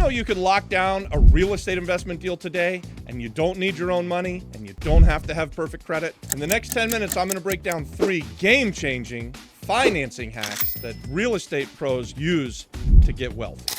know you could lock down a real estate investment deal today and you don't need your own money and you don't have to have perfect credit? In the next 10 minutes, I'm going to break down 3 game-changing financing hacks that real estate pros use to get wealthy.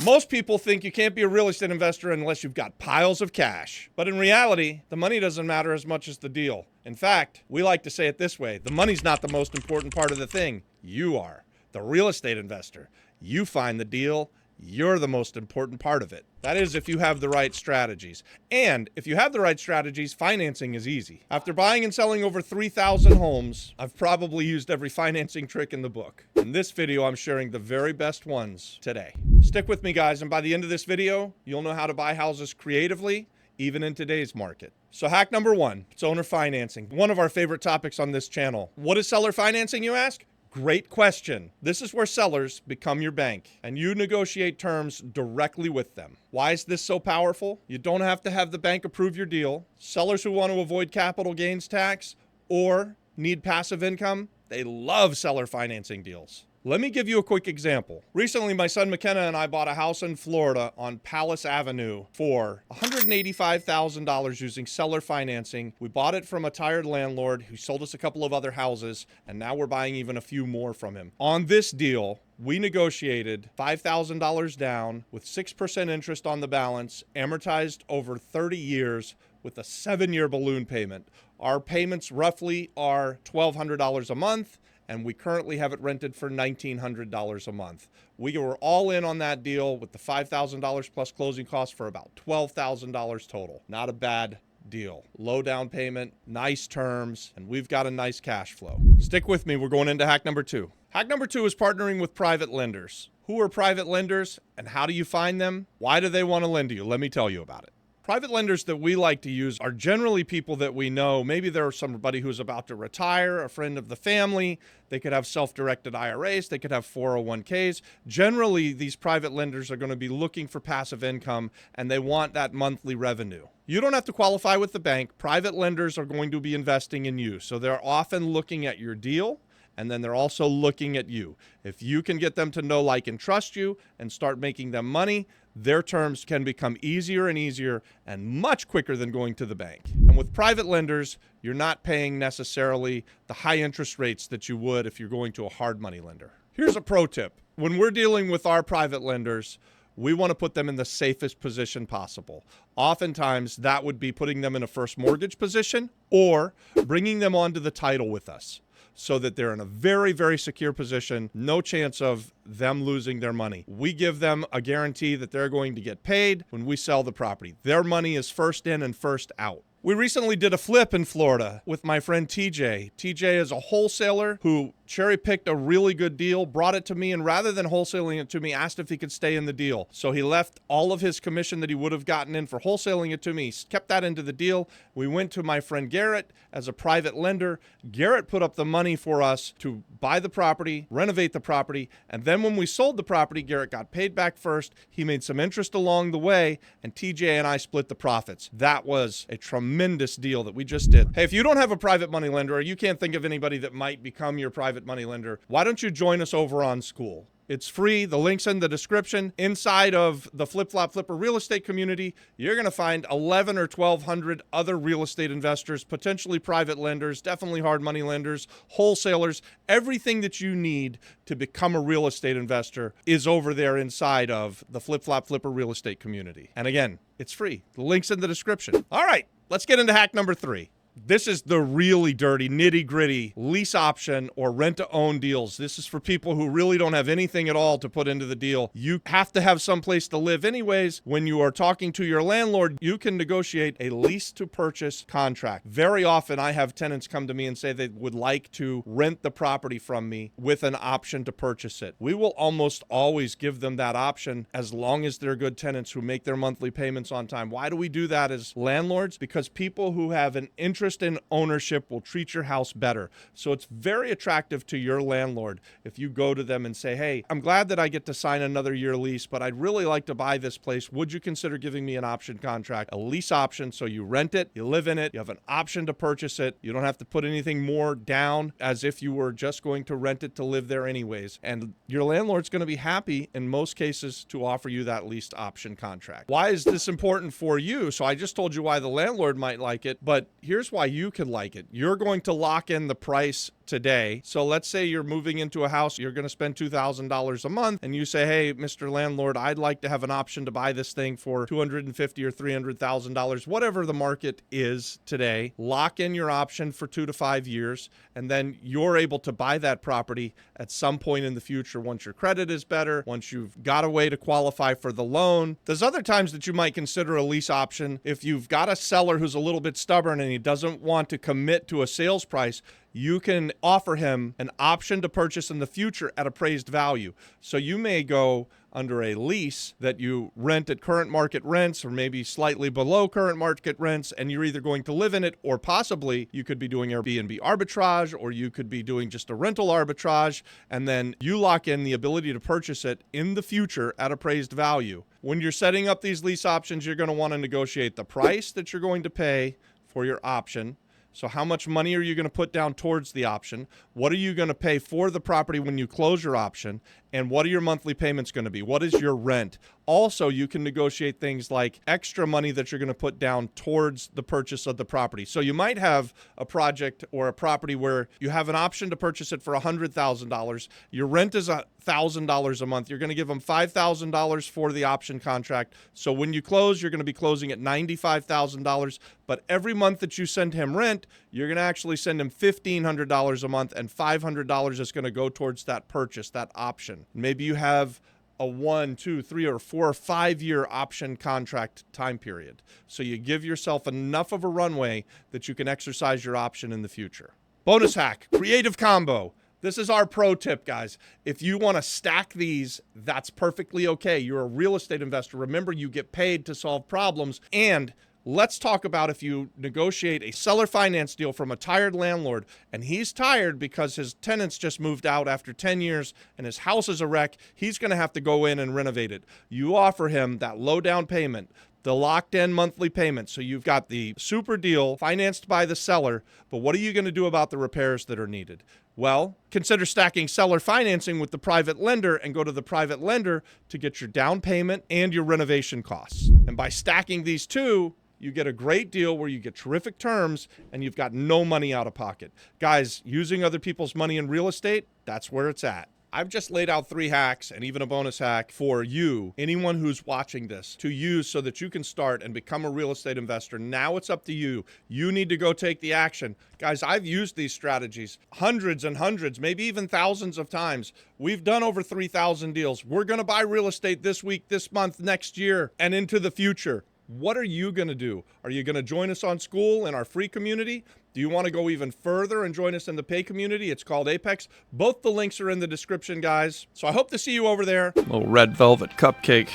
Most people think you can't be a real estate investor unless you've got piles of cash. But in reality, the money doesn't matter as much as the deal. In fact, we like to say it this way: the money's not the most important part of the thing. You are. The real estate investor. You find the deal. You're the most important part of it. That is, if you have the right strategies. And if you have the right strategies, financing is easy. After buying and selling over 3,000 homes, I've probably used every financing trick in the book. In this video, I'm sharing the very best ones today. Stick with me, guys, and by the end of this video, you'll know how to buy houses creatively, even in today's market. So hack number 1, it's owner financing. One of our favorite topics on this channel. What is seller financing, you ask? Great question. This is where sellers become your bank and you negotiate terms directly with them. Why is this so powerful? You don't have to have the bank approve your deal. Sellers who want to avoid capital gains tax or need passive income, they love seller financing deals. Let me give you a quick example. Recently, my son McKenna and I bought a house in Florida on Palace Avenue for $185,000 using seller financing. We bought it from a tired landlord who sold us a couple of other houses, and now we're buying even a few more from him. On this deal, we negotiated $5,000 down with 6% interest on the balance, amortized over 30 years with a 7-year balloon payment. Our payments roughly are $1,200 a month, and we currently have it rented for $1,900 a month. We were all in on that deal with the $5,000 plus closing costs for about $12,000 total. Not a bad deal. Low down payment, nice terms, and we've got a nice cash flow. Stick with me, we're going into hack number 2. Hack number 2 is partnering with private lenders. Who are private lenders and how do you find them? Why do they want to lend to you? Let me tell you about it. Private lenders that we like to use are generally people that we know. Maybe there's somebody who's about to retire, a friend of the family. They could have self-directed IRAs. They could have 401ks. Generally, these private lenders are going to be looking for passive income, and they want that monthly revenue. You don't have to qualify with the bank. Private lenders are going to be investing in you. So they're often looking at your deal, and then they're also looking at you. If you can get them to know, like, and trust you and start making them money, their terms can become easier and easier and much quicker than going to the bank. And with private lenders, you're not paying necessarily the high interest rates that you would if you're going to a hard money lender. Here's a pro tip. When we're dealing with our private lenders, we want to put them in the safest position possible. Oftentimes, that would be putting them in a first mortgage position or bringing them onto the title with us, so that they're in a very, very secure position, no chance of them losing their money. We give them a guarantee that they're going to get paid when we sell the property. Their money is first in and first out. We recently did a flip in Florida with my friend TJ. TJ is a wholesaler who cherry-picked a really good deal, brought it to me, and rather than wholesaling it to me, asked if he could stay in the deal. So he left all of his commission that he would have gotten in for wholesaling it to me, kept that into the deal. We went to my friend Garrett as a private lender. Garrett put up the money for us to buy the property, renovate the property, and then when we sold the property, Garrett got paid back first. He made some interest along the way, and TJ and I split the profits. That was a tremendous deal that we just did. Hey, if you don't have a private money lender or you can't think of anybody that might become your private money lender, why don't you join us over on School? It's free. The link's in the description. Inside of the Flip Flop Flipper real estate community, you're going to find 11 or 1,200 other real estate investors, potentially private lenders, definitely hard money lenders, wholesalers. Everything that you need to become a real estate investor is over there inside of the Flip Flop Flipper real estate community. And again, it's free. The link's in the description. All right, let's get into hack number 3. This is the really dirty, nitty-gritty lease option or rent-to-own deals. This is for people who really don't have anything at all to put into the deal. You have to have some place to live anyways. When you are talking to your landlord, you can negotiate a lease-to-purchase contract. Very often, I have tenants come to me and say they would like to rent the property from me with an option to purchase it. We will almost always give them that option as long as they're good tenants who make their monthly payments on time. Why do we do that as landlords? Because people who have an interest interest in ownership will treat your house better. So it's very attractive to your landlord if you go to them and say, hey, I'm glad that I get to sign another year lease, but I'd really like to buy this place. Would you consider giving me an option contract, a lease option? So you rent it, you live in it, you have an option to purchase it. You don't have to put anything more down as if you were just going to rent it to live there anyways. And your landlord's going to be happy in most cases to offer you that leased option contract. Why is this important for you? So I just told you why the landlord might like it, but here's why you could like it. You're going to lock in the price today. So let's say you're moving into a house, you're going to spend $2,000 a month, and you say, hey, Mr. Landlord, I'd like to have an option to buy this thing for $250,000 or $300,000, whatever the market is today. Lock in your option for 2 to 5 years, and then you're able to buy that property at some point in the future once your credit is better, once you've got a way to qualify for the loan. There's other times that you might consider a lease option. If you've got a seller who's a little bit stubborn and he doesn't want to commit to a sales price, you can offer him an option to purchase in the future at appraised value. So you may go under a lease that you rent at current market rents or maybe slightly below current market rents, and you're either going to live in it or possibly you could be doing Airbnb arbitrage, or you could be doing just a rental arbitrage, and then you lock in the ability to purchase it in the future at appraised value. When you're setting up these lease options, you're going to want to negotiate the price that you're going to pay for your option. So how much money are you going to put down towards the option? What are you going to pay for the property when you close your option? And what are your monthly payments going to be? What is your rent? Also, you can negotiate things like extra money that you're going to put down towards the purchase of the property. So you might have a project or a property where you have an option to purchase it for $100,000. Your rent is $1,000 a month. You're going to give them $5,000 for the option contract. So when you close, you're going to be closing at $95,000. But every month that you send him rent, you're going to actually send him $1,500 a month, and $500 is going to go towards that purchase, that option. Maybe you have a 1, 2, 3, or 4 or 5 year option contract time period. So you give yourself enough of a runway that you can exercise your option in the future. Bonus hack, creative combo. This is our pro tip, guys. If you want to stack these, that's perfectly okay. You're a real estate investor. Remember, you get paid to solve problems. And let's talk about if you negotiate a seller finance deal from a tired landlord, and he's tired because his tenants just moved out after 10 years and his house is a wreck. He's going to have to go in and renovate it. You offer him that low down payment, the locked in monthly payment. So you've got the super deal financed by the seller, but what are you going to do about the repairs that are needed? Well, consider stacking seller financing with the private lender and go to the private lender to get your down payment and your renovation costs. And by stacking these two, you get a great deal where you get terrific terms and you've got no money out of pocket. Guys, using other people's money in real estate, that's where it's at. I've just laid out 3 hacks and even a bonus hack for you, anyone who's watching this, to use so that you can start and become a real estate investor. Now it's up to you. You need to go take the action. Guys, I've used these strategies hundreds and hundreds, maybe even thousands of times. We've done over 3,000 deals. We're going to buy real estate this week, this month, next year, and into the future. What are you going to do? Are you going to join us on School in our free community? Do you want to go even further and join us in the pay community? It's called Apex. Both the links are in the description, guys. So I hope to see you over there. Little red velvet cupcake.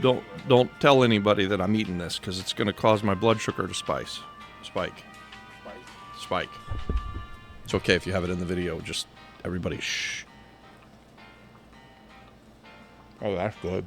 Don't tell anybody that I'm eating this because it's going to cause my blood sugar to spike. It's okay if you have it in the video. Just everybody shh. Oh, that's good.